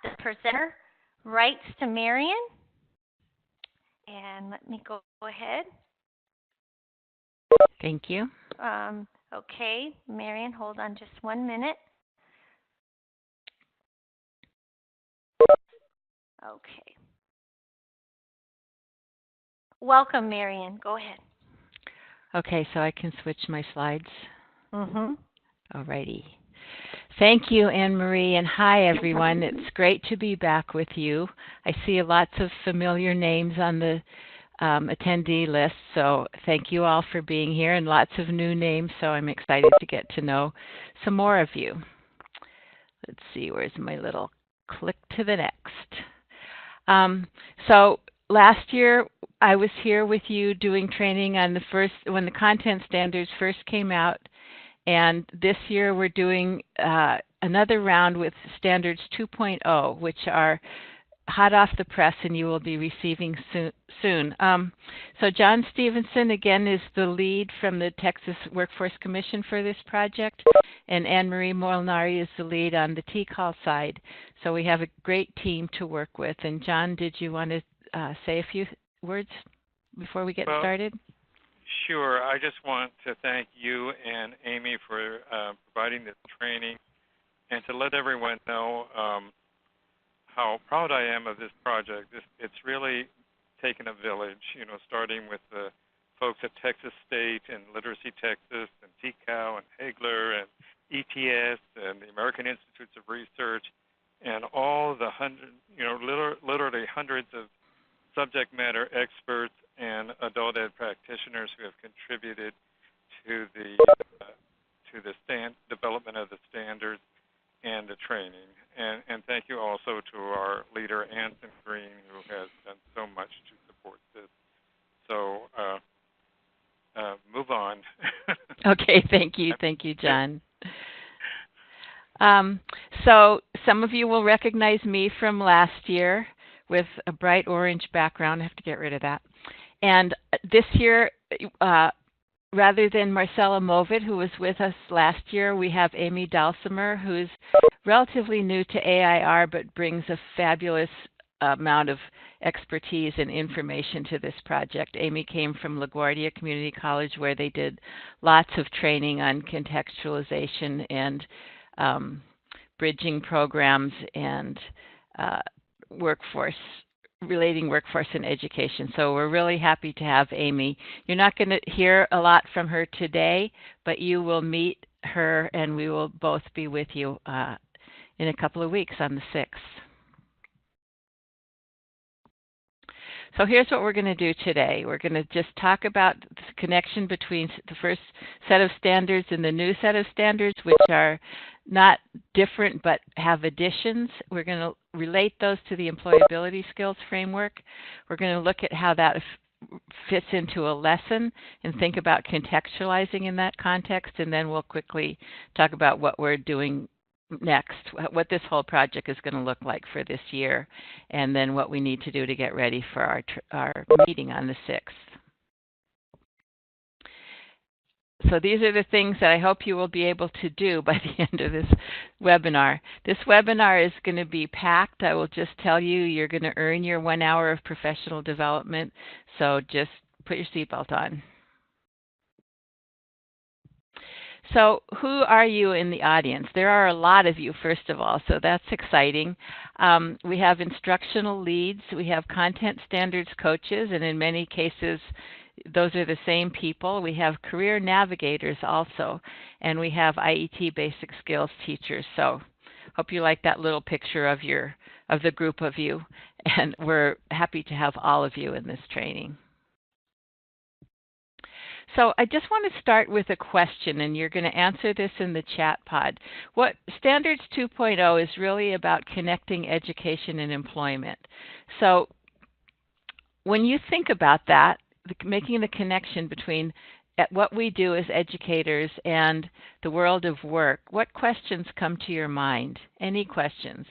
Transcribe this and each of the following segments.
the presenter rights to Marion. And let me go ahead. Thank you. Okay, Marion, hold on just 1 minute. Okay. Welcome, Marion. Go ahead. Okay, so I can switch my slides. Mm-hmm. Alrighty. Thank you, Anne Marie, and hi, everyone. It's great to be back with you. I see lots of familiar names on the attendee list, so thank you all for being here, and lots of new names, so I'm excited to get to know some more of you. Let's see, where's my little click to the next? So last year, I was here with you doing training on when the content standards first came out, and this year we're doing another round with Standards 2.0, which are hot off the press and you will be receiving soon. So John Stevenson, again, is the lead from the Texas Workforce Commission for this project, and Anne Marie Molinari is the lead on the TCAL side. So we have a great team to work with. And John, did you want to say a few words before we get started? Sure. I just want to thank you and Amy for providing this training, and to let everyone know how proud I am of this project. It's really taken a village, starting with the folks at Texas State and Literacy Texas and TCAL and Hagler and ETS and the American Institutes of Research and all the literally hundreds of subject matter experts and adult ed practitioners who have contributed to the development of the standards and the training. And thank you also to our leader, Anson Green, who has done so much to support this. So move on. Okay, thank you. Thank you, John. So some of you will recognize me from last year with a bright orange background. I have to get rid of that. And this year, rather than Marcella Movid, who was with us last year, we have Amy Dalsimer, who's relatively new to AIR, but brings a fabulous amount of expertise and information to this project. Amy came from LaGuardia Community College, where they did lots of training on contextualization and bridging programs and relating workforce and education. So we're really happy to have Amy. You're not going to hear a lot from her today, but you will meet her and we will both be with you in a couple of weeks on the 6th. So here's what we're going to do today. We're going to just talk about the connection between the first set of standards and the new set of standards, which are not different but have additions. We're going to relate those to the employability skills framework. We're going to look at how that fits into a lesson and think about contextualizing in that context, and then we'll quickly talk about what we're doing next, what this whole project is going to look like for this year, and then what we need to do to get ready for our meeting on the 6th. So these are the things that I hope you will be able to do by the end of this webinar. This webinar is going to be packed. I will just tell you, you're going to earn your 1 hour of professional development, so just put your seatbelt on. So who are you in the audience? There are a lot of you, first of all, so that's exciting. We have instructional leads, we have content standards coaches, and in many cases, those are the same people. We have career navigators also, and we have IET basic skills teachers. So hope you like that little picture of the group of you, and we're happy to have all of you in this training. So I just want to start with a question, and you're going to answer this in the chat pod. What Standards 2.0 is really about connecting education and employment. So when you think about that, making the connection between what we do as educators and the world of work, what questions come to your mind? Any questions?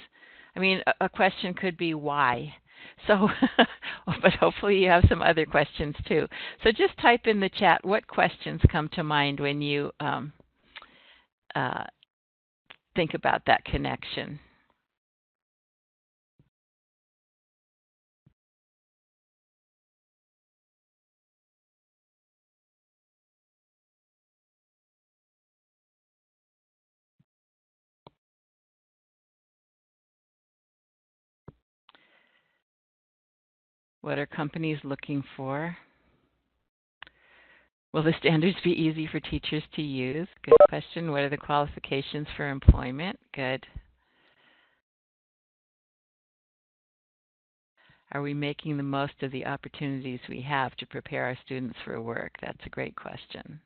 I mean, a question could be why. So, but hopefully you have some other questions too. So just type in the chat what questions come to mind when you think about that connection. What are companies looking for? Will the standards be easy for teachers to use? Good question. What are the qualifications for employment? Good. Are we making the most of the opportunities we have to prepare our students for work? That's a great question.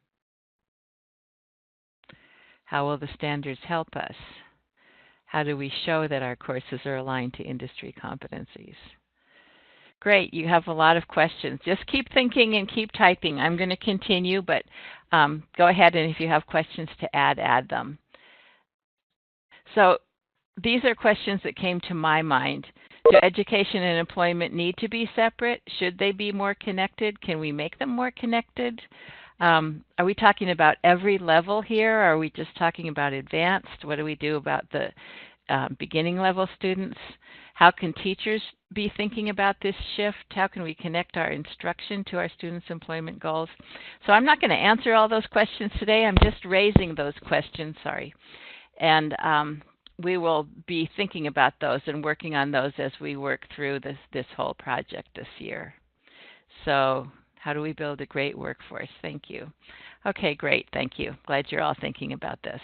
How will the standards help us? How do we show that our courses are aligned to industry competencies? Great, you have a lot of questions. Just keep thinking and keep typing. I'm going to continue, but go ahead, and if you have questions to add them. So these are questions that came to my mind. Do education and employment need to be separate? Should they be more connected? Can we make them more connected? Are we talking about every level here? Or are we just talking about advanced? What do we do about the beginning level students? How can teachers be thinking about this shift? How can we connect our instruction to our students' employment goals? So I'm not going to answer all those questions today. I'm just raising those questions, sorry. And we will be thinking about those and working on those as we work through this whole project this year. So how do we build a great workforce? Thank you. Okay, great. Thank you. Glad you're all thinking about this.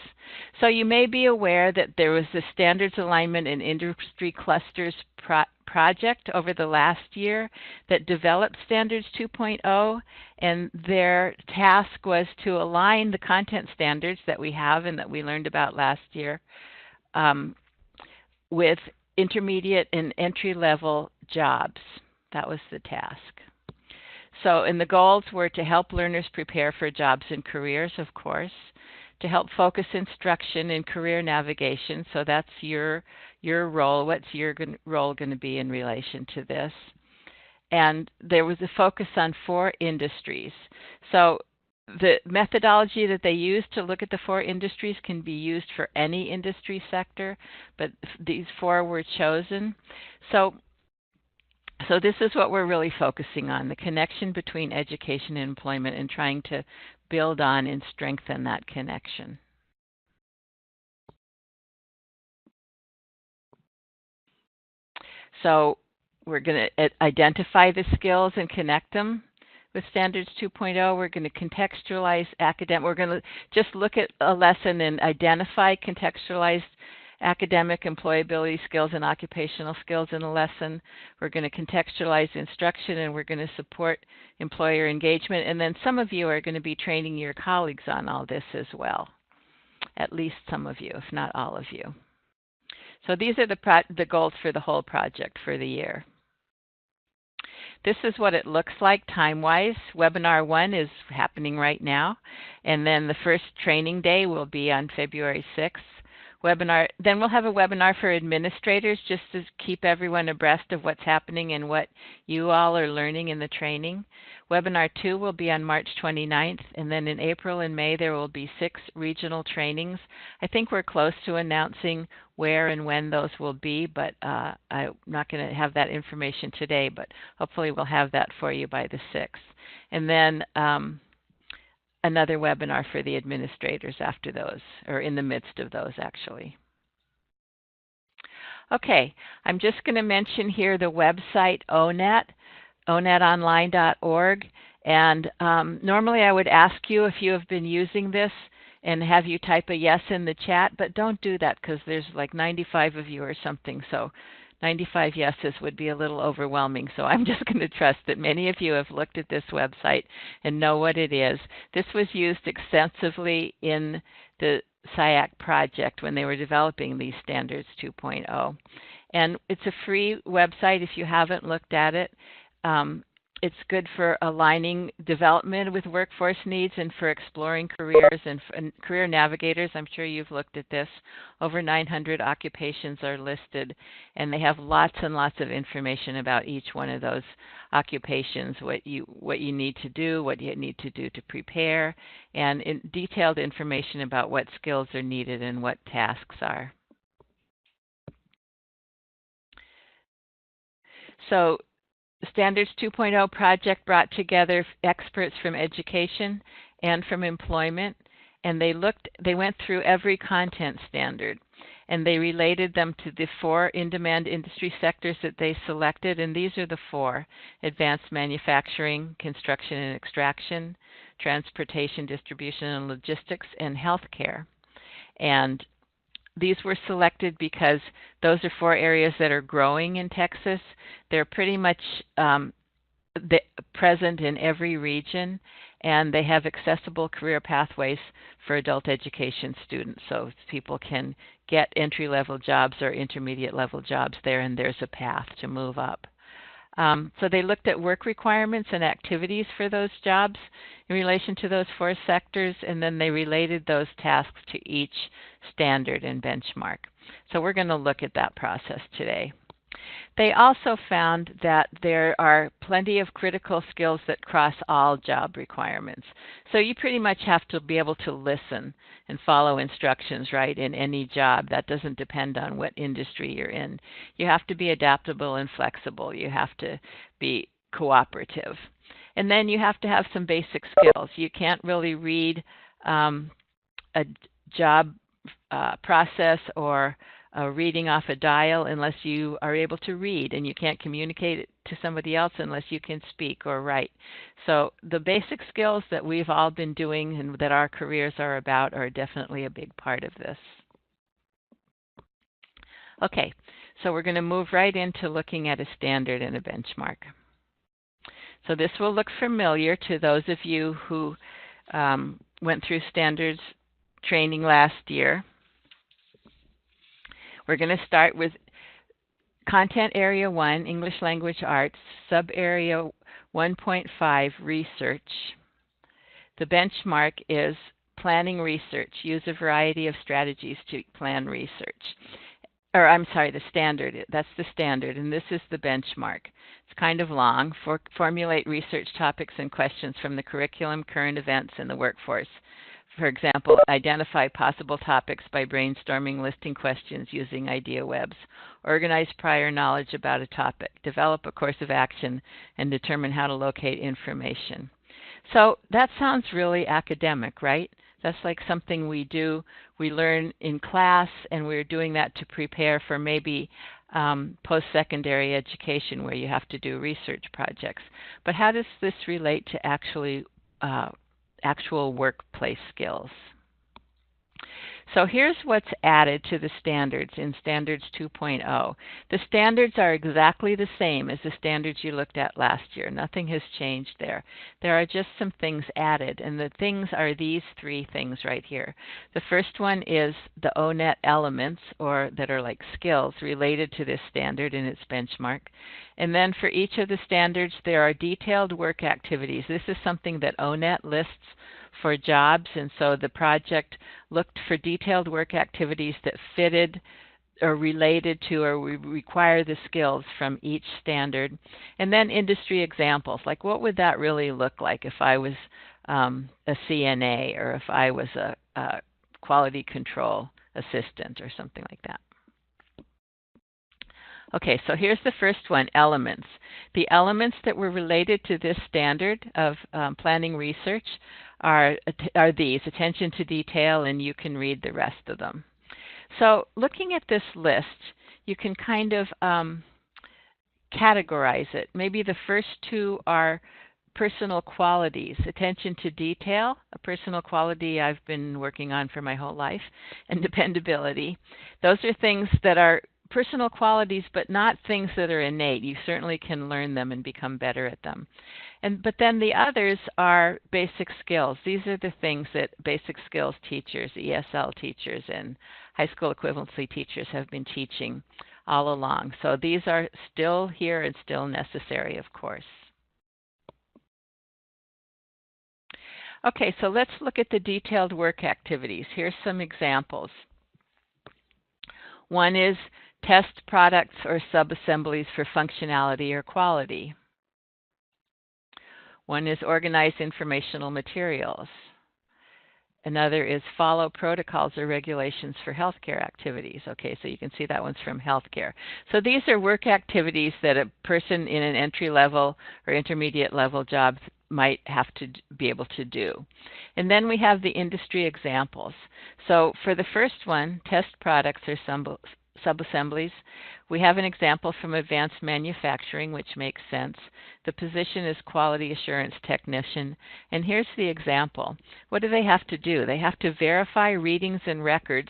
So you may be aware that there was the Standards Alignment and Industry Clusters project over the last year that developed Standards 2.0, and their task was to align the content standards that we have and that we learned about last year with intermediate and entry-level jobs. That was the task. So, and the goals were to help learners prepare for jobs and careers, of course, to help focus instruction in career navigation. So that's your role. What's your role going to be in relation to this? And there was a focus on 4 industries. So the methodology that they used to look at the 4 industries can be used for any industry sector, but these 4 were chosen. So this is what we're really focusing on, the connection between education and employment, and trying to build on and strengthen that connection. So we're going to identify the skills and connect them with Standards 2.0. We're going to contextualize academic. We're going to just look at a lesson and identify contextualized academic, employability skills, and occupational skills in a lesson. We're going to contextualize instruction, and we're going to support employer engagement. And then some of you are going to be training your colleagues on all this as well, at least some of you, if not all of you. So these are the goals for the whole project for the year. This is what it looks like time-wise. Webinar 1 is happening right now, and then the first training day will be on February 6th. Then we'll have a webinar for administrators just to keep everyone abreast of what's happening and what you all are learning in the training. Webinar 2 will be on March 29th, and then in April and May there will be 6 regional trainings. I think we're close to announcing where and when those will be, but I'm not going to have that information today, but hopefully we'll have that for you by the 6th. And then another webinar for the administrators after those, or in the midst of those actually. Okay, I'm just going to mention here the website ONET, onetonline.org, and normally I would ask you if you have been using this and have you type a yes in the chat, but don't do that because there's like 95 of you or something, so 95 yeses would be a little overwhelming, so I'm just going to trust that many of you have looked at this website and know what it is. This was used extensively in the SIAC project when they were developing these Standards 2.0. And it's a free website if you haven't looked at it. It's good for aligning development with workforce needs and for exploring careers and career navigators. I'm sure you've looked at this. Over 900 occupations are listed, and they have lots and lots of information about each one of those occupations, what you need to do, what you need to do to prepare, and detailed information about what skills are needed and what tasks are. So Standards 2.0 project brought together experts from education and from employment, and they went through every content standard. and they related them to the 4 in-demand industry sectors that they selected, and these are the 4: advanced manufacturing, construction and extraction, transportation, distribution and logistics, and healthcare. And these were selected because those are 4 areas that are growing in Texas. They're pretty much present in every region, and they have accessible career pathways for adult education students, so people can get entry-level jobs or intermediate-level jobs there, and there's a path to move up. So they looked at work requirements and activities for those jobs in relation to those 4 sectors, and then they related those tasks to each standard and benchmark. So we're going to look at that process today. They also found that there are plenty of critical skills that cross all job requirements. So you pretty much have to be able to listen and follow instructions, right, in any job. That doesn't depend on what industry you're in. You have to be adaptable and flexible. You have to be cooperative. And then you have to have some basic skills. You can't really read a job process or reading off a dial unless you are able to read, and you can't communicate it to somebody else unless you can speak or write. So the basic skills that we've all been doing and that our careers are about are definitely a big part of this. Okay, so we're going to move right into looking at a standard and a benchmark. So this will look familiar to those of you who went through standards training last year. We're going to start with Content Area 1, English Language Arts, Sub-Area 1.5, Research. The benchmark is Planning Research. Use a variety of strategies to plan research. Or I'm sorry, the standard. That's the standard, and this is the benchmark. It's kind of long. Formulate research topics and questions from the curriculum, current events, and the workforce. For example, identify possible topics by brainstorming listing questions using IdeaWebs. Organize prior knowledge about a topic. Develop a course of action and determine how to locate information. So that sounds really academic, right? That's like something we do. We learn in class, and we're doing that to prepare for maybe post-secondary education where you have to do research projects. But how does this relate to actual workplace skills? So here's what's added to the standards in Standards 2.0. The standards are exactly the same as the standards you looked at last year. Nothing has changed there. There are just some things added, and the things are these 3 things right here. The first one is the ONET elements, or that are like skills related to this standard and its benchmark. And then for each of the standards, there are detailed work activities. This is something that ONET lists for jobs, and so the project looked for detailed work activities that fitted or related to or require the skills from each standard. And then industry examples, like what would that really look like if I was a CNA, or if I was a quality control assistant or something like that. Okay, so here's the first one, elements. The elements that were related to this standard of planning research are these: attention to detail, and you can read the rest of them. So looking at this list, you can kind of categorize it. Maybe the first 2 are personal qualities. Attention to detail, a personal quality I've been working on for my whole life, and dependability. Those are things that are personal qualities, but not things that are innate. You certainly can learn them and become better at them. But then the others are basic skills. These are the things that basic skills teachers, ESL teachers, and high school equivalency teachers have been teaching all along. So these are still here and still necessary, of course. Okay, so let's look at the detailed work activities. Here's some examples. One is test products or sub-assemblies for functionality or quality. One is organize informational materials. Another is follow protocols or regulations for healthcare activities. Okay, so you can see that one's from healthcare. So these are work activities that a person in an entry-level or intermediate-level job might have to be able to do. And then we have the industry examples. So for the first one, test products or subassemblies, we have an example from advanced manufacturing, which makes sense. The position is quality assurance technician. And here's the example. What do they have to do? They have to verify readings and records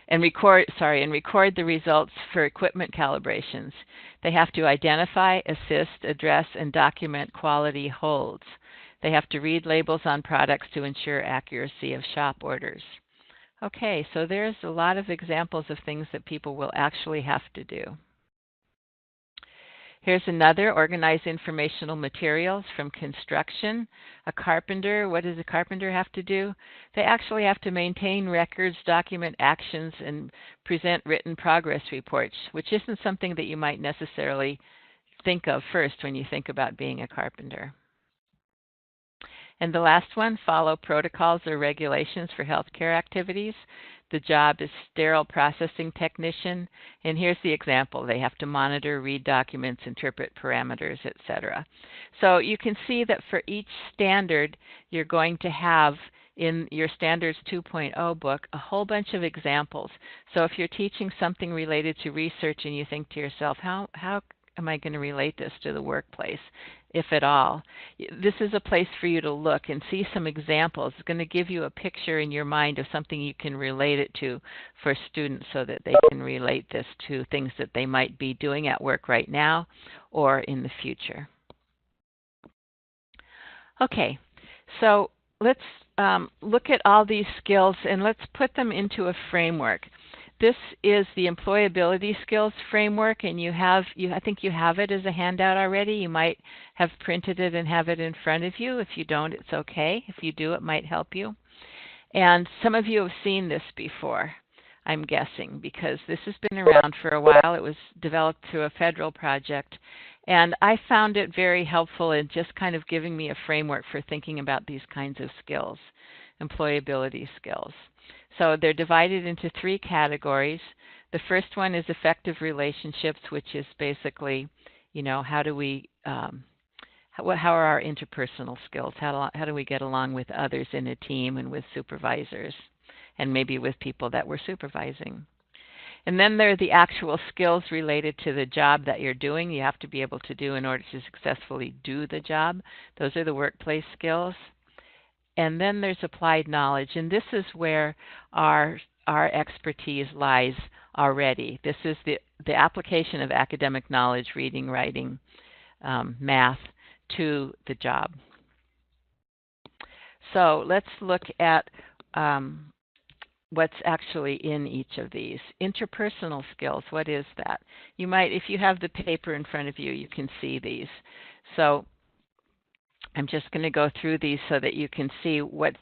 and record the results for equipment calibrations. They have to identify, assist, address, and document quality holds. They have to read labels on products to ensure accuracy of shop orders. Okay, so there's a lot of examples of things that people will actually have to do. Here's another, organize informational materials from construction. A carpenter, what does a carpenter have to do? They actually have to maintain records, document actions, and present written progress reports, which isn't something that you might necessarily think of first when you think about being a carpenter. And the last one, follow protocols or regulations for healthcare activities. The job is sterile processing technician. And here's the example. They have to monitor, read documents, interpret parameters, etc. So you can see that for each standard, you're going to have in your Standards 2.0 book a whole bunch of examples. So if you're teaching something related to research and you think to yourself, how am I going to relate this to the workplace, if at all? This is a place for you to look and see some examples. It's going to give you a picture in your mind of something you can relate it to for students so that they can relate this to things that they might be doing at work right now or in the future. Okay, so let's look at all these skills and let's put them into a framework. This is the employability skills framework, and I think you have it as a handout already. You might have printed it and have it in front of you. If you don't, it's okay. If you do, it might help you. And some of you have seen this before, I'm guessing, because this has been around for a while. It was developed through a federal project, and I found it very helpful in just kind of giving me a framework for thinking about these kinds of skills, employability skills. So they're divided into 3 categories. The first one is effective relationships, which is basically, how do we, how are our interpersonal skills? How do we get along with others in a team and with supervisors and maybe with people that we're supervising? And then there are the actual skills related to the job that you're doing. You have to be able to do in order to successfully do the job. Those are the workplace skills. And then there's applied knowledge, and this is where our expertise lies already. This is the application of academic knowledge, reading, writing, math, to the job. So let's look at what's actually in each of these. Interpersonal skills, what is that? You might, if you have the paper in front of you, you can see these. So I'm just going to go through these so that you can see what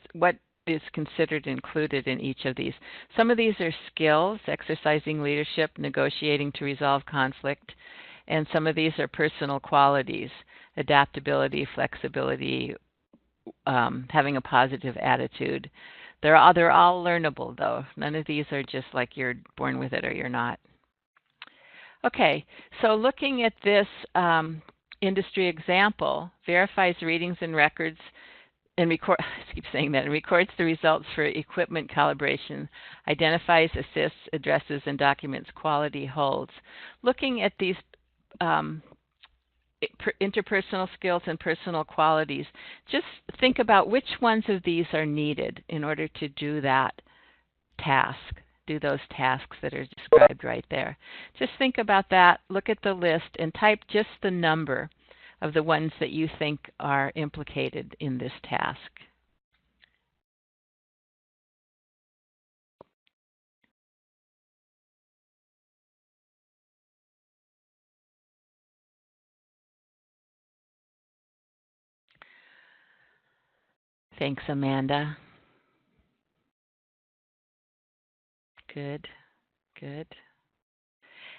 is considered included in each of these. Some of these are skills, exercising leadership, negotiating to resolve conflict, and some of these are personal qualities, adaptability, flexibility, having a positive attitude. They're all learnable, though. None of these are just like you're born with it or you're not. Okay, so looking at this industry example, verifies readings and records and records the results for equipment calibration, identifies, assists, addresses, and documents quality holds. Looking at these interpersonal skills and personal qualities, just think about which ones of these are needed in order to do that task, do those tasks that are described right there. Just think about that, look at the list, and type just the number of the ones that you think are implicated in this task. Thanks, Amanda. Good, good.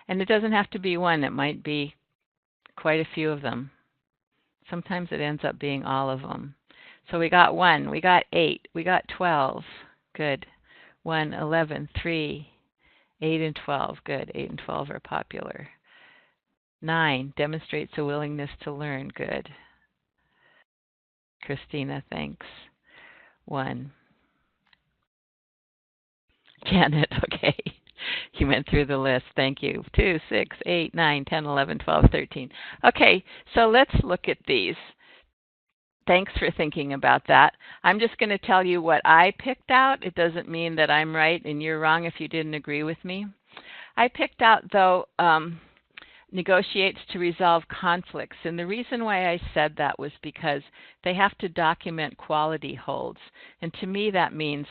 And it doesn't have to be one, it might be quite a few of them. Sometimes it ends up being all of them. So we got 1, we got 8, we got 12. Good. 1, 11, 3, 8, and 12. Good. 8 and 12 are popular. 9, demonstrates a willingness to learn. Good. Christina, thanks. 1. Janet, okay. You went through the list. Thank you. 2, 6, 8, 9, 10, 11, 12, 13. Okay, so let's look at these. Thanks for thinking about that. I'm just going to tell you what I picked out. It doesn't mean that I'm right and you're wrong if you didn't agree with me. I picked out, though, negotiates to resolve conflicts. And the reason why I said that was because they have to document quality holds. And to me, that means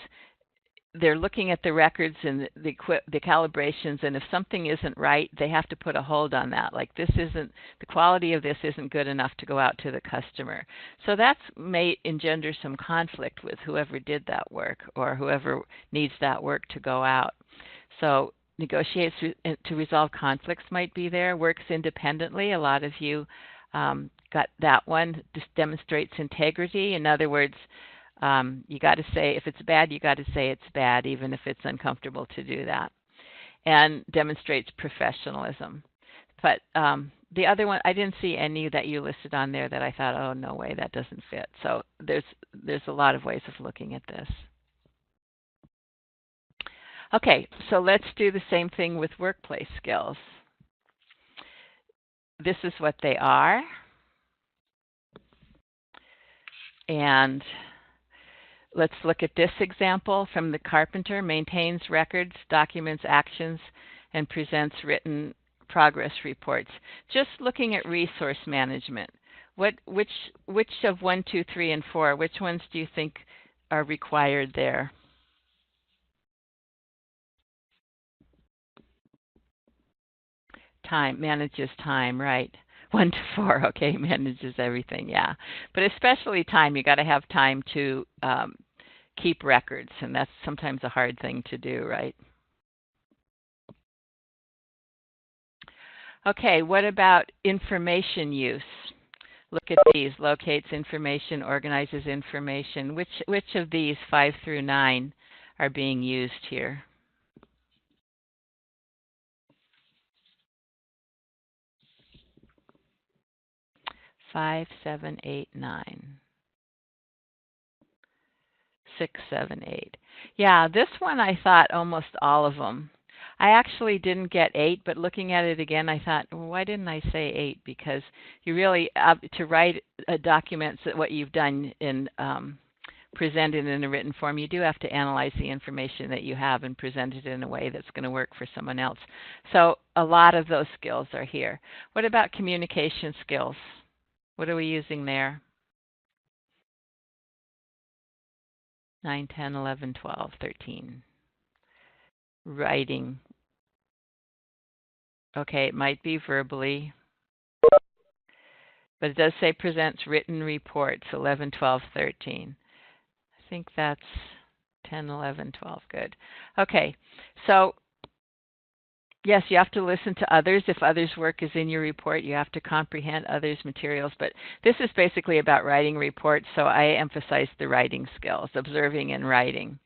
they're looking at the records and the calibrations, and if something isn't right, they have to put a hold on that. Like the quality of this isn't good enough to go out to the customer. So that may engender some conflict with whoever did that work or whoever needs that work to go out. So negotiates to resolve conflicts might be there. Works independently. A lot of you got that one. Just demonstrates integrity. In other words, you got to say, if it's bad, you got to say it's bad, even if it's uncomfortable to do that. And demonstrates professionalism. But the other one, I didn't see any that you listed on there that I thought, oh, no way, that doesn't fit. So there's a lot of ways of looking at this. Okay, so let's do the same thing with workplace skills. This is what they are. And let's look at this example from the carpenter. Maintains records, documents actions, and presents written progress reports. Just looking at resource management. Which of 1, 2, 3, and 4, which ones do you think are required there? Time, manages time, right. 1 to 4, okay, manages everything, yeah. But especially time, you got to have time to keep records, and that's sometimes a hard thing to do, right? Okay, what about information use? Look at these, locates information, organizes information. Which of these, 5 through 9, are being used here? Five, 7, 8, 9. 6, 7, 8. Yeah, this one I thought almost all of them. I actually didn't get 8, but looking at it again, I thought, well, why didn't I say 8? Because you really, to write documents that what you've done in presented in a written form, you do have to analyze the information that you have and present it in a way that's going to work for someone else. So a lot of those skills are here. What about communication skills? What are we using there? 9, 10, 11, 12, 13. Writing. Okay, it might be verbally, but it does say presents written reports, 11, 12, 13. I think that's 10, 11, 12. Good. Okay, so yes, you have to listen to others. If others' work is in your report, you have to comprehend others' materials. But this is basically about writing reports, so I emphasize the writing skills, observing and writing.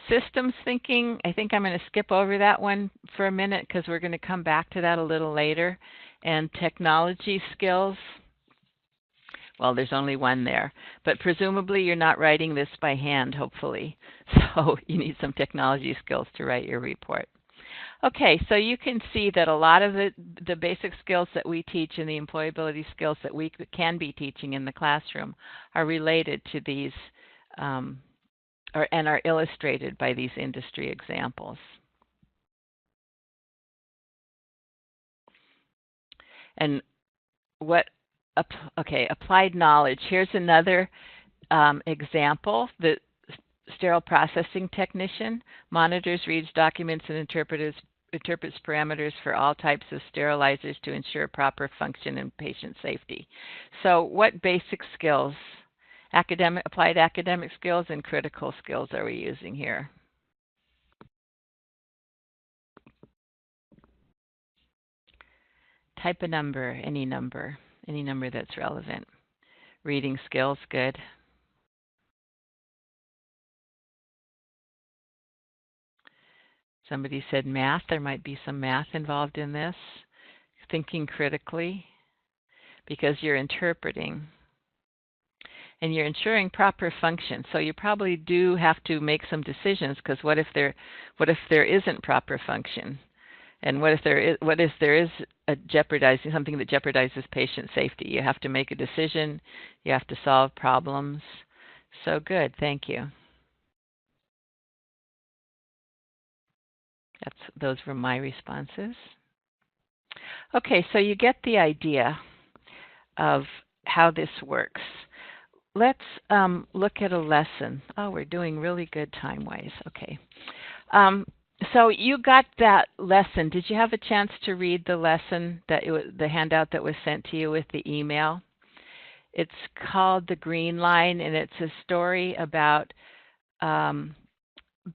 Systems thinking, I think I'm going to skip over that one for a minute because we're going to come back to that a little later. And technology skills, well, there's only one there. But presumably you're not writing this by hand, hopefully. So you need some technology skills to write your report. Okay, so you can see that a lot of the basic skills that we teach and the employability skills that we can be teaching in the classroom are related to these and are illustrated by these industry examples. And applied knowledge. Here's another example. The sterile processing technician monitors, reads documents, and interprets parameters for all types of sterilizers to ensure proper function and patient safety. So what basic skills, applied academic skills and critical skills are we using here? Type a number, any number that's relevant. Reading skills, good. Somebody said math. There might be some math involved in this. Thinking critically, because you're interpreting. and you're ensuring proper function. So you probably do have to make some decisions, because what if there isn't proper function? And what if there is a jeopardizing something that jeopardizes patient safety? You have to make a decision. You have to solve problems. So good, thank you. Those were my responses. Okay, so you get the idea of how this works. Let's look at a lesson. Oh, we're doing really good time-wise. Okay. So you got that lesson. Did you have a chance to read the lesson, the handout that was sent to you with the email? It's called The Green Line, and it's a story about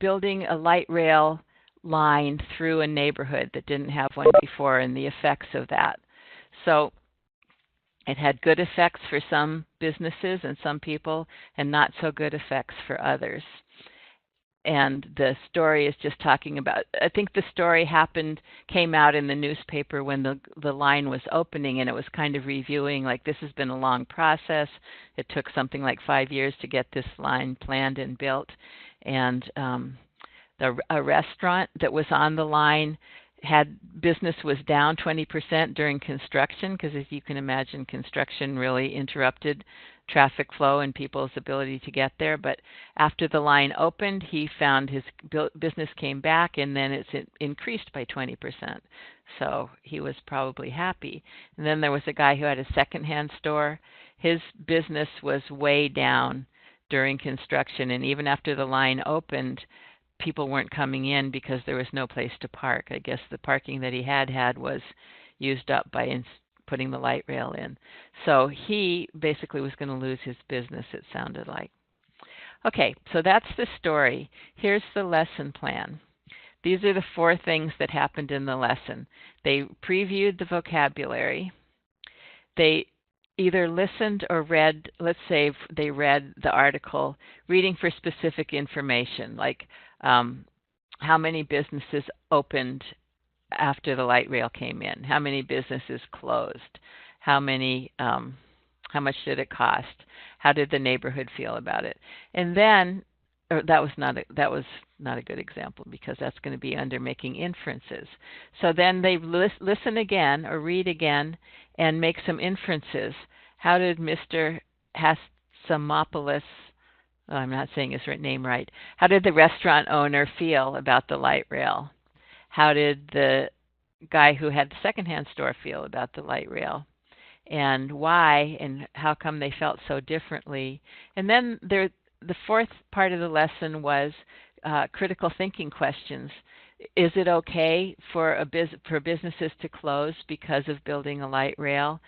building a light rail line through a neighborhood that didn't have one before, and the effects of that. So it had good effects for some businesses and some people, and not so good effects for others. And the story is just talking about, I think the story came out in the newspaper when the line was opening, and it was kind of reviewing, like, this has been a long process. It took something like 5 years to get this line planned and built. And a restaurant that was on the line business was down 20% during construction, because as you can imagine, construction really interrupted traffic flow and people's ability to get there. But after the line opened, he found his business came back, and then it's increased by 20%. So he was probably happy. And then there was a guy who had a secondhand store. His business was way down during construction, and even after the line opened, people weren't coming in because there was no place to park. I guess the parking that he had was used up by putting the light rail in. So he basically was going to lose his business, it sounded like. Okay, so that's the story. Here's the lesson plan. These are the 4 things that happened in the lesson. They previewed the vocabulary. They either listened or read, let's say they read the article, reading for specific information, like how many businesses opened after the light rail came in, how many businesses closed, how much did it cost, how did the neighborhood feel about it. And then, that was not a good example, because that's going to be under making inferences. So then they listen again or read again and make some inferences. How did Mr. Hassamopoulos, I'm not saying his name right, how did the restaurant owner feel about the light rail? How did the guy who had the secondhand store feel about the light rail? And why, and how come they felt so differently? And then the 4th part of the lesson was critical thinking questions. Is it okay for businesses to close because of building a light rail?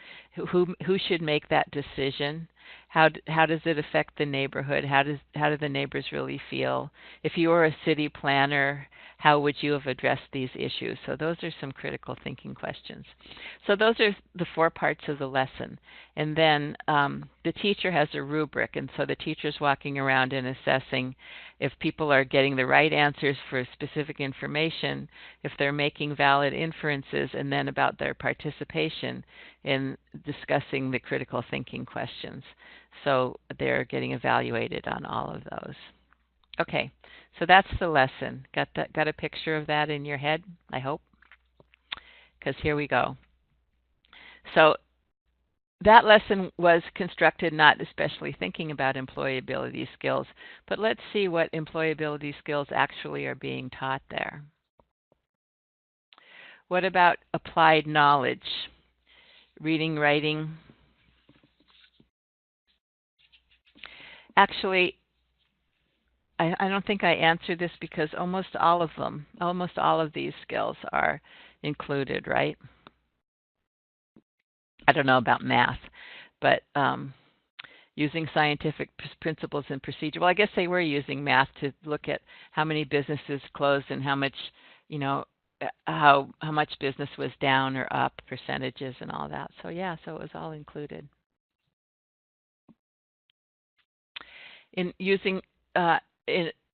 Who should make that decision? How does it affect the neighborhood? How do the neighbors really feel? If you were a city planner, how would you have addressed these issues? So those are some critical thinking questions. So those are the 4 parts of the lesson. And then the teacher has a rubric, and so the teacher's walking around and assessing if people are getting the right answers for specific information, if they're making valid inferences, and then about their participation in discussing the critical thinking questions. So they're getting evaluated on all of those. Okay, so that's the lesson. Got a picture of that in your head, I hope? Because here we go. So that lesson was constructed not especially thinking about employability skills, but let's see what employability skills actually are being taught there. What about applied knowledge? Reading, writing. Actually, I don't think I answered this, because almost all of these skills are included, right? I don't know about math, but using scientific principles and procedure. Well, I guess they were using math to look at how many businesses closed and how much, how much business was down or up, percentages and all that. So yeah, so it was all included. In using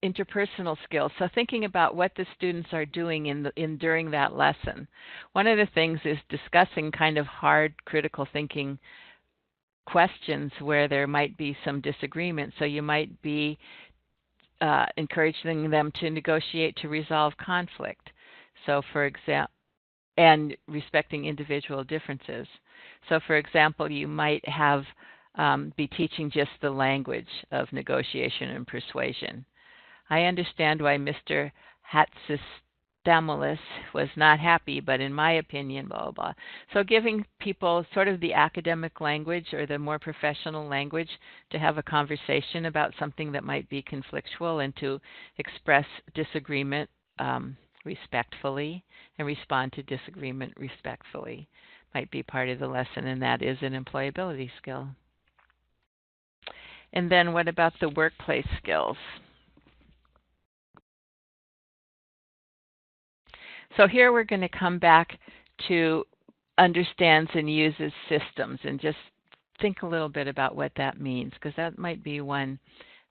interpersonal skills, so thinking about what the students are doing during that lesson. One of the things is discussing kind of hard critical thinking questions where there might be some disagreement. So you might be encouraging them to negotiate to resolve conflict. So, for example, and respecting individual differences. So, for example, you might have be teaching just the language of negotiation and persuasion. I understand why Mr. Hatzistamoulis was not happy, but in my opinion, blah, blah, blah. So giving people sort of the academic language or the more professional language to have a conversation about something that might be conflictual and to express disagreement respectfully and respond to disagreement respectfully might be part of the lesson, and that is an employability skill. And then what about the workplace skills? So here we're going to come back to understands and uses systems and just think a little bit about what that means, because that might be one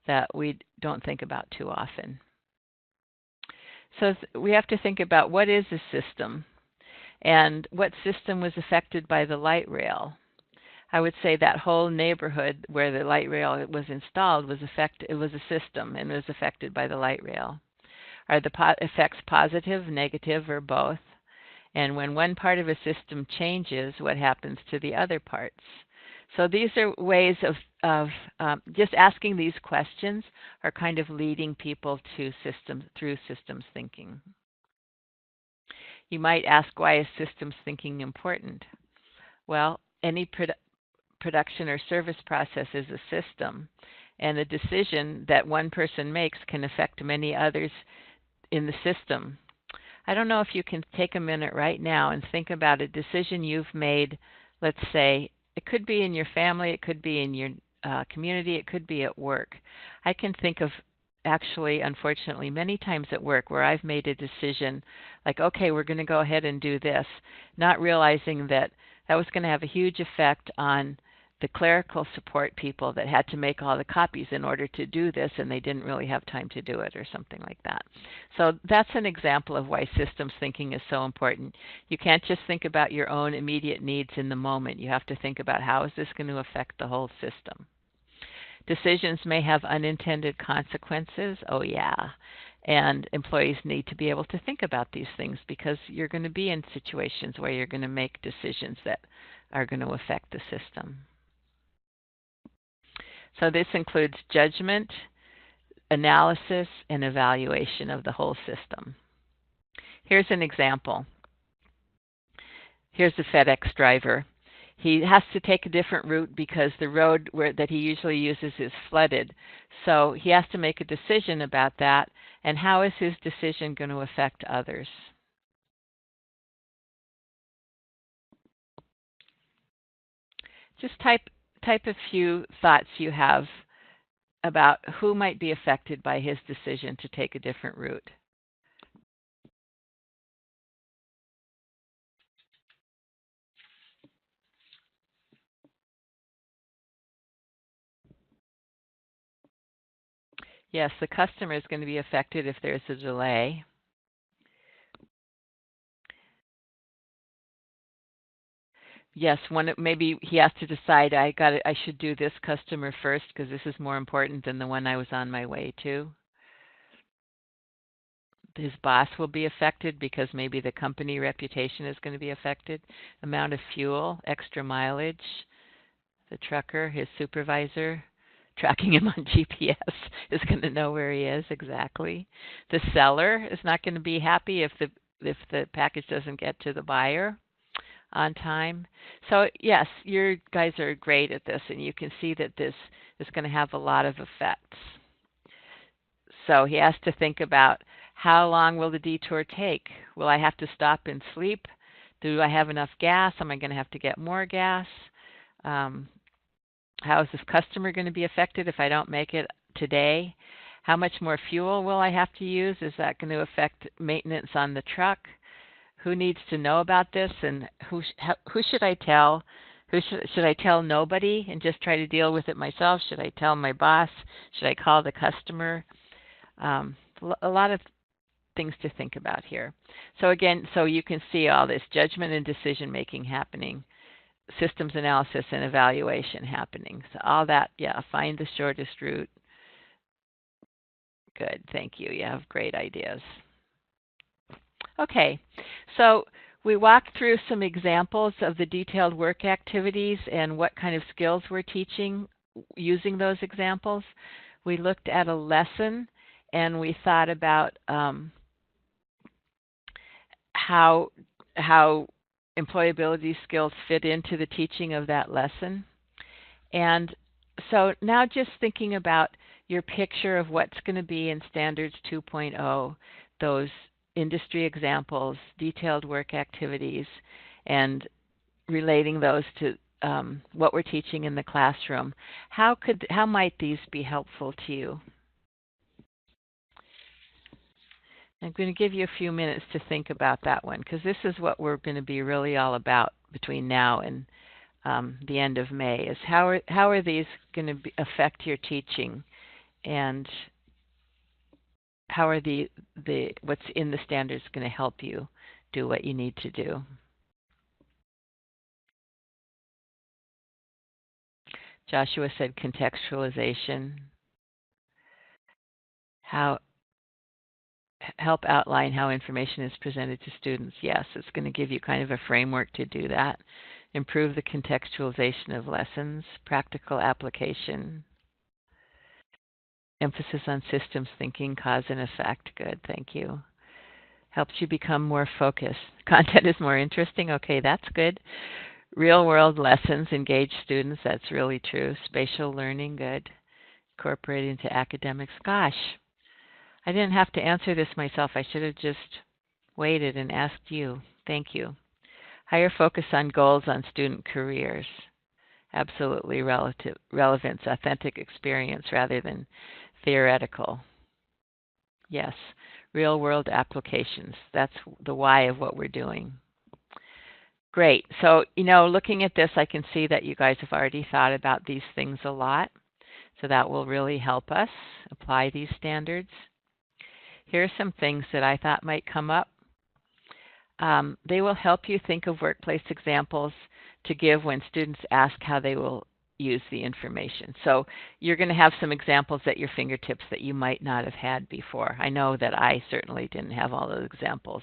that we don't think about too often. So we have to think about what is a system and what system was affected by the light rail. I would say that whole neighborhood where the light rail was installed was it was a system and was affected by the light rail. Are the effects positive, negative, or both? And when one part of a system changes, what happens to the other parts? So these are ways of just asking these questions are kind of leading people to through systems thinking. You might ask, why is systems thinking important? Well, any production or service process is a system, and a decision that one person makes can affect many others in the system. I don't know if you can take a minute right now and think about a decision you've made. Let's say it could be in your family, it could be in your community, it could be at work. I can think of actually, unfortunately, many times at work where I've made a decision like, okay, we're going to go ahead and do this, not realizing that that was going to have a huge effect on the clerical support people that had to make all the copies in order to do this, and they didn't really have time to do it or something like that. So that's an example of why systems thinking is so important. You can't just think about your own immediate needs in the moment. You have to think about, how is this going to affect the whole system? Decisions may have unintended consequences. Oh yeah. And employees need to be able to think about these things, because you're going to be in situations where you're going to make decisions that are going to affect the system. So this includes judgment, analysis, and evaluation of the whole system. Here's an example. Here's a FedEx driver. He has to take a different route because the road that he usually uses is flooded. So he has to make a decision about that, and how is his decision going to affect others? Just type a few thoughts you have about who might be affected by his decision to take a different route. Yes, the customer is going to be affected if there's a delay. Yes, maybe he has to decide, I should do this customer first because this is more important than the one I was on my way to. His boss will be affected because maybe the company reputation is going to be affected. Amount of fuel, extra mileage, the trucker, his supervisor, tracking him on GPS is going to know where he is exactly. The seller is not going to be happy if the package doesn't get to the buyer on time. So yes, you guys are great at this, and you can see that this is going to have a lot of effects. So he has to think about, how long will the detour take? Will I have to stop and sleep? Do I have enough gas? Am I going to have to get more gas? How is this customer going to be affected if I don't make it today? How much more fuel will I have to use? Is that going to affect maintenance on the truck? Who needs to know about this, and who should I tell? Should I tell nobody and just try to deal with it myself? Should I tell my boss? Should I call the customer? A lot of things to think about here. So again, so you can see all this judgment and decision making happening. systems analysis and evaluation happening. So all that, yeah, find the shortest route. Good, thank you. You have great ideas. Okay, so we walked through some examples of the detailed work activities and what kind of skills we're teaching using those examples. We looked at a lesson and we thought about how employability skills fit into the teaching of that lesson. And so now just thinking about your picture of what's going to be in Standards 2.0, those industry examples, detailed work activities, and relating those to what we're teaching in the classroom. How might these be helpful to you? I'm going to give you a few minutes to think about that one, because this is what we're going to be really all about between now and the end of May, is how are these going to affect your teaching, and how are the what's in the standards going to help you do what you need to do. Joshua said contextualization. Help outline how information is presented to students. Yes, it's going to give you kind of a framework to do that. Improve the contextualization of lessons, practical application, emphasis on systems thinking, cause and effect. Good, thank you. Helps you become more focused. Content is more interesting. Okay, that's good. Real world lessons, engage students. That's really true. Spatial learning, good. Incorporate into academics. Gosh, I didn't have to answer this myself. I should have just waited and asked you. Thank you. Higher focus on goals on student careers. Absolutely relevance, authentic experience rather than theoretical. Yes. Real world applications. That's the why of what we're doing. Great. So, looking at this, I can see that you guys have already thought about these things a lot. So that will really help us apply these standards. Here are some things that I thought might come up. They will help you think of workplace examples to give when students ask how they will use the information. So you're going to have some examples at your fingertips that you might not have had before. I know that I certainly didn't have all those examples.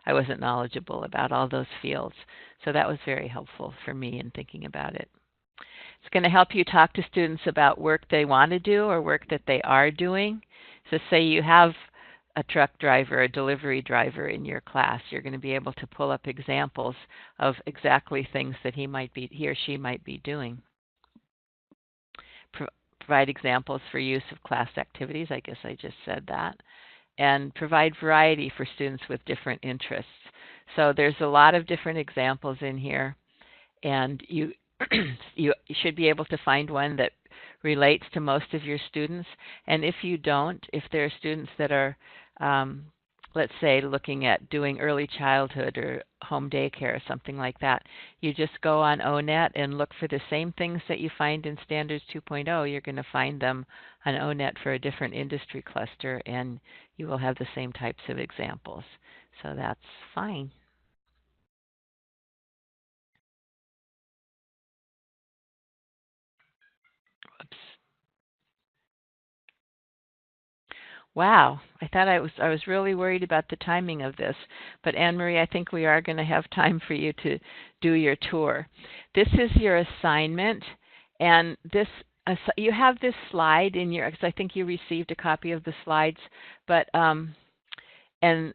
I wasn't knowledgeable about all those fields. So that was very helpful for me in thinking about it. It's going to help you talk to students about work they want to do or work that they are doing. So say you have a truck driver, a delivery driver in your class, you're going to be able to pull up examples of exactly things that he or she might be doing. Provide examples for use of class activities. I guess I just said that. And provide variety for students with different interests. So there's a lot of different examples in here, and you should be able to find one that relates to most of your students. And if you don't, if there are students that are, let's say, looking at doing early childhood or home daycare or something like that, you just go on ONET and look for the same things that you find in Standards 2.0. You're going to find them on ONET for a different industry cluster, and you will have the same types of examples. So that's fine. Whoops. Wow, I thought I was really worried about the timing of this, but Anne Marie, I think we are going to have time for you to do your tour. This is your assignment, and you have this slide in your, because I think you received a copy of the slides, but and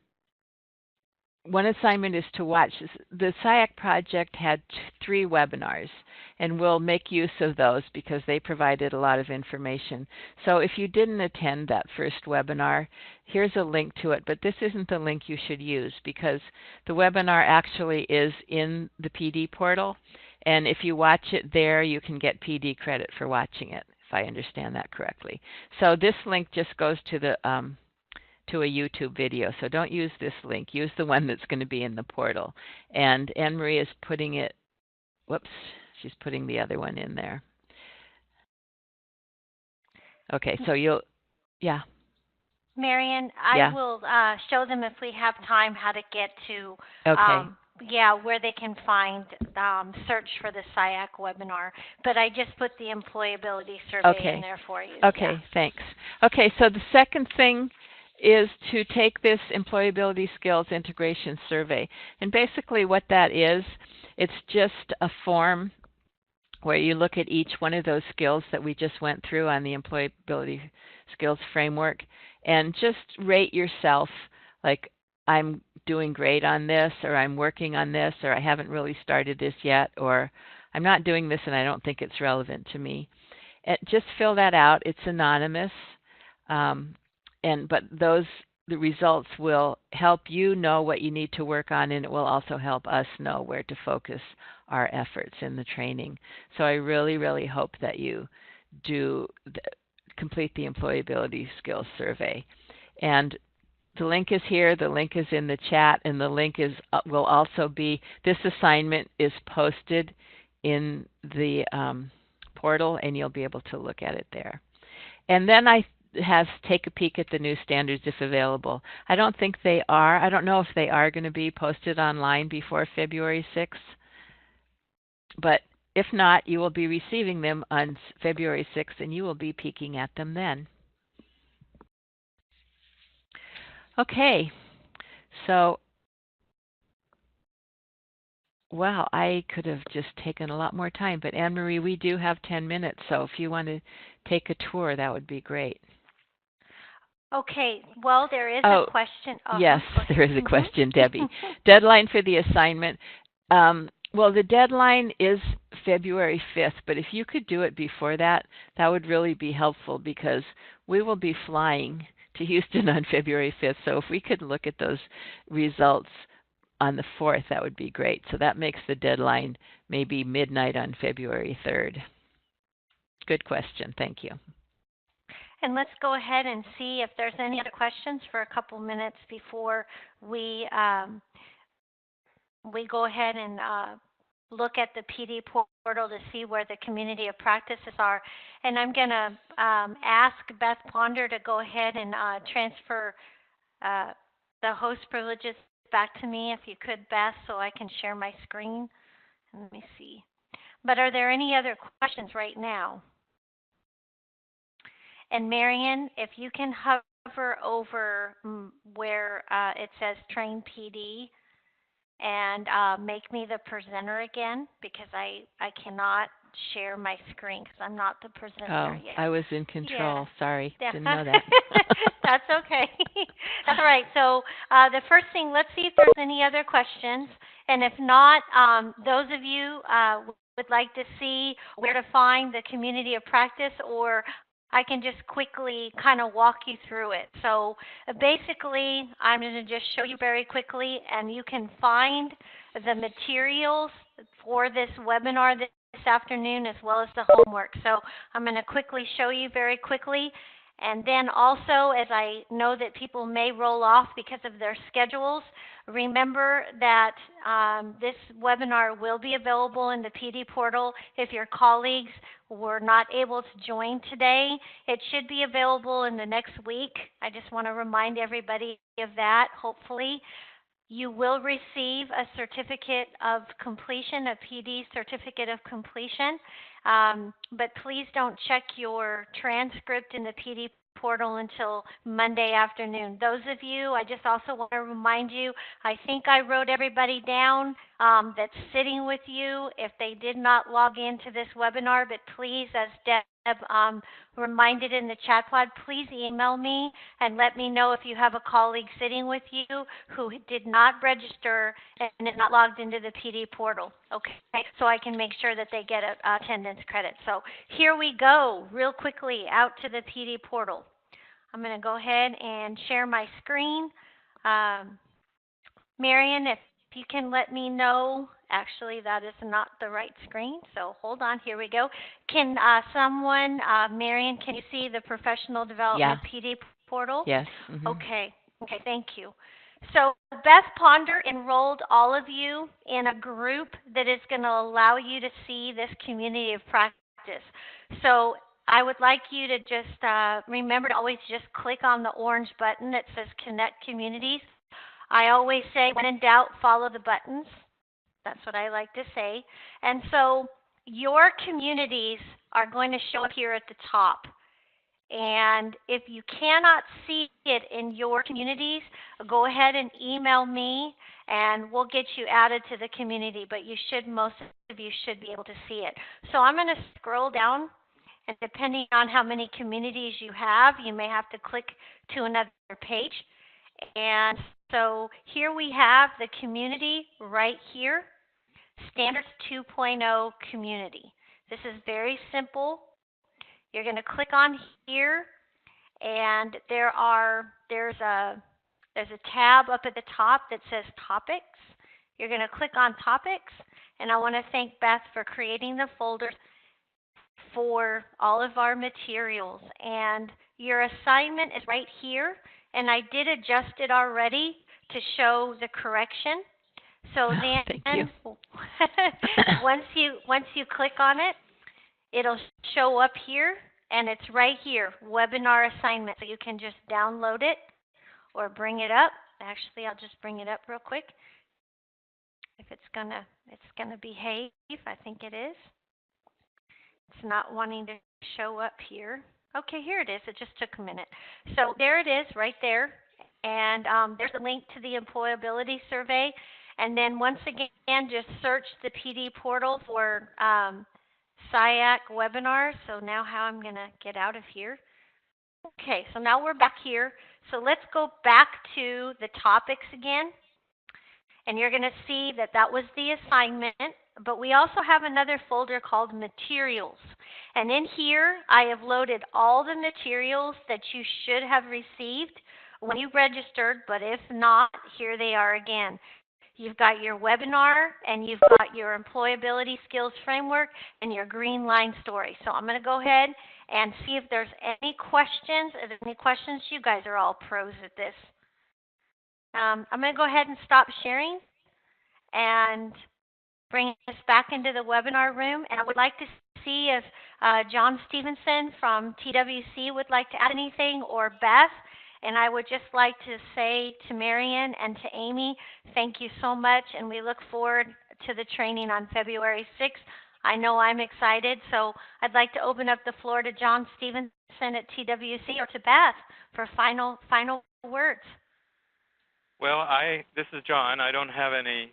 one assignment is to watch. The SIAC project had 3 webinars, and we'll make use of those because they provided a lot of information. So if you didn't attend that first webinar, here's a link to it, but this isn't the link you should use because the webinar actually is in the PD portal, and if you watch it there, you can get PD credit for watching it, if I understand that correctly. So this link just goes to the to a YouTube video. So don't use this link. Use the one that's going to be in the portal. And Anne Marie is putting it, whoops, she's putting the other one in there. Okay, so yeah. Marian, I will show them if we have time how to get to Okay. yeah, where they can find, search for the SIAC webinar. But I just put the employability survey in Okay. there for you. Yeah. Okay, thanks. Okay, so the second thing is to take this employability skills integration survey. And basically what that is, it's just a form where you look at each one of those skills that we just went through on the employability skills framework and just rate yourself, like I'm doing great on this, or I'm working on this, or I haven't really started this yet, or I'm not doing this and I don't think it's relevant to me. And just fill that out. It's anonymous, but the results will help you know what you need to work on, and it will also help us know where to focus our efforts in the training. So I really, really hope that you do complete the employability skills survey. And the link is here, the link is in the chat, and the link is will also be, this assignment is posted in the portal, and you'll be able to look at it there. And then I take a peek at the new standards if available. I don't think they are. I don't know if they are going to be posted online before February 6th. But if not, you will be receiving them on February 6th, and you will be peeking at them then. Okay, so, wow, I could have just taken a lot more time, but Anne-Marie, we do have 10 minutes, so if you want to take a tour, that would be great. Okay, well, there is a question. Yes, there is a question, Debbie. Deadline for the assignment. Well, the deadline is February 5th, but if you could do it before that, that would really be helpful because we will be flying to Houston on February 5th. So if we could look at those results on the 4th, that would be great. So that makes the deadline maybe midnight on February 3rd. Good question. Thank you. And let's go ahead and see if there's any other questions for a couple minutes before we go ahead and look at the PD portal to see where the community of practices are. And I'm going to ask Beth Ponder to go ahead and transfer the host privileges back to me, if you could, Beth, so I can share my screen. Let me see. But are there any other questions right now? And Marion, if you can hover over where it says Train PD and make me the presenter again, because I cannot share my screen because I'm not the presenter yet. I was in control. Yeah. Sorry, Yeah. didn't know that. That's okay. That's all right. So the first thing, let's see if there's any other questions. And if not, those of you would like to see where to find the community of practice, or I can just quickly kind of walk you through it. So basically, I'm going to just show you very quickly, and you can find the materials for this webinar this afternoon as well as the homework. So I'm going to quickly show you very quickly. And then also, as I know that people may roll off because of their schedules, remember that this webinar will be available in the PD portal. If your colleagues were not able to join today, it should be available in the next week. I just want to remind everybody of that, hopefully. You will receive a certificate of completion, a PD certificate of completion, but please don't check your transcript in the PD portal until Monday afternoon. Those of you, I just also want to remind you, I think I wrote everybody down that's sitting with you if they did not log into this webinar, but please, as Deb reminded in the chat pod, please email me and let me know if you have a colleague sitting with you who did not register and is not logged into the PD portal, okay? So I can make sure that they get attendance credit. So here we go, real quickly, out to the PD portal. I'm going to go ahead and share my screen. Marion, if you can let me know. Actually, that is not the right screen, so hold on. Here we go. Can someone, Marion, can you see the Professional Development PD portal? Yes. Okay, thank you. So Beth Ponder enrolled all of you in a group that is going to allow you to see this community of practice. So I would like you to just remember to always just click on the orange button that says Connect Communities. I always say, when in doubt, follow the buttons. That's what I like to say. And so your communities are going to show up here at the top. And if you cannot see it in your communities, go ahead and email me and we'll get you added to the community. But most of you should be able to see it. So I'm going to scroll down, and depending on how many communities you have, you may have to click to another page. And so here we have the community right here, Standards 2.0 community. This is very simple. You're going to click on here, and there's a tab up at the top that says Topics. You're going to click on Topics, and I want to thank Beth for creating the folders for all of our materials. And your assignment is right here, and I did adjust it already to show the correction. So then, thank you. once you click on it, it'll show up here, and it's right here, webinar assignment. So you can just download it or bring it up. Actually, I'll just bring it up real quick. If it's gonna behave, I think it is. It's not wanting to show up here. Okay, here it is. It just took a minute. So there it is, right there. And there's a link to the employability survey. And then once again, just search the PD portal for SIAC webinars. So now how I'm going to get out of here. Okay, so now we're back here. So let's go back to the topics again. And you're going to see that that was the assignment. But we also have another folder called Materials. And in here, I have loaded all the materials that you should have received when you registered. But if not, here they are again. You've got your webinar, and you've got your employability skills framework, and your green line story. So I'm going to go ahead and see if there's any questions. If there's any questions, you guys are all pros at this. I'm going to go ahead and stop sharing and bring us back into the webinar room. And I would like to see if John Stevenson from TWC would like to add anything, or Beth. And I would just like to say to Marion and to Amy, thank you so much, and we look forward to the training on February 6th. I know I'm excited, so I'd like to open up the floor to John Stevenson at TWC, or to Beth for final words. Well, this is John. I don't have any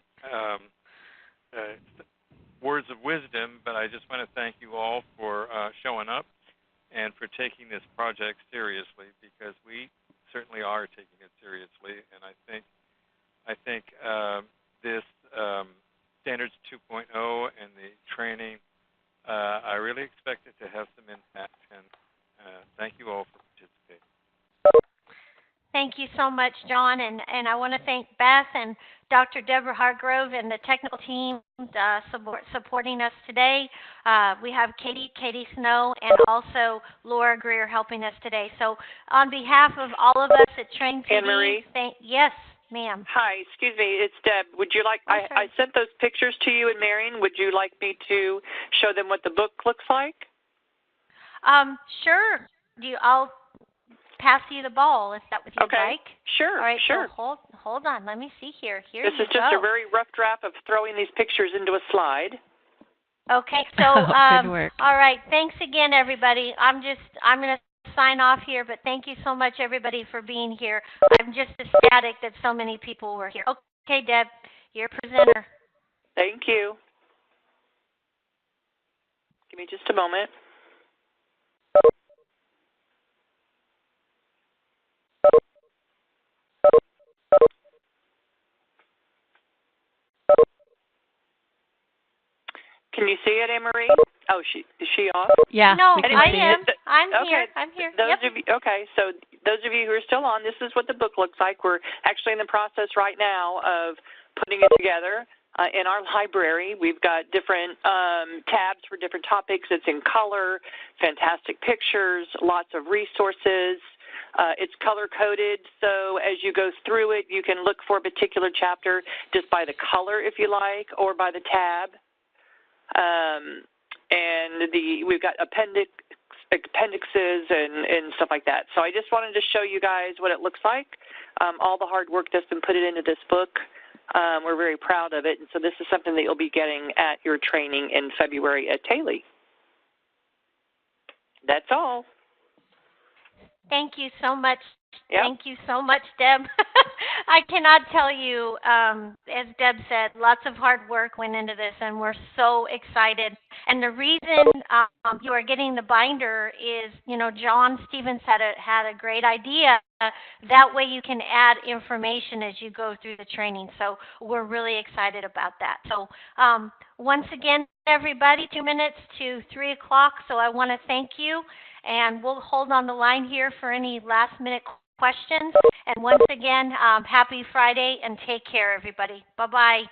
words of wisdom, but I just want to thank you all for showing up and for taking this project seriously, because we certainly are taking it seriously. And I think this Standards 2.0 and the training, I really expect it to have some impact. And thank you all for participating. Thank you so much, John, and I want to thank Beth and Dr. Deborah Hargrove and the technical team supporting us today. We have Katie Snow, and also Laura Greer helping us today. So on behalf of all of us at Train PD, Anne-Marie? Yes, ma'am. Hi, excuse me, it's Deb. Would you like, I sent those pictures to you and Marion. Would you like me to show them what the book looks like? Sure. I'll pass you the ball if that would you like. Sure, all right, sure. So hold on. Let me see here. This is just a very rough draft of throwing these pictures into a slide. Okay, so good work. All right, thanks again, everybody. I'm going to sign off here, but thank you so much, everybody, for being here. I'm just ecstatic that so many people were here. Okay, Deb, you're presenter. Thank you. Give me just a moment. Can you see it, Anne-Marie? Oh, is she off? Yeah. No, I am. I'm okay. here. I'm here. Okay, so those of you who are still on, this is what the book looks like. We're actually in the process right now of putting it together. In our library, we've got different tabs for different topics. It's in color, fantastic pictures, lots of resources. It's color-coded, so as you go through it, you can look for a particular chapter just by the color, if you like, or by the tab. And we've got appendixes and stuff like that. So I just wanted to show you guys what it looks like, all the hard work that's been put into this book. We're very proud of it. And so this is something that you'll be getting at your training in February at Taylor. That's all. Thank you so much. Yep. Thank you so much, Deb. I cannot tell you, as Deb said, lots of hard work went into this, and we're so excited. And the reason you are getting the binder is, John Stevens had a great idea. That way you can add information as you go through the training. So we're really excited about that. So once again, everybody, 2 minutes to 3 o'clock. So I want to thank you. And we'll hold on the line here for any last-minute questions. And once again, happy Friday, and take care, everybody. Bye-bye.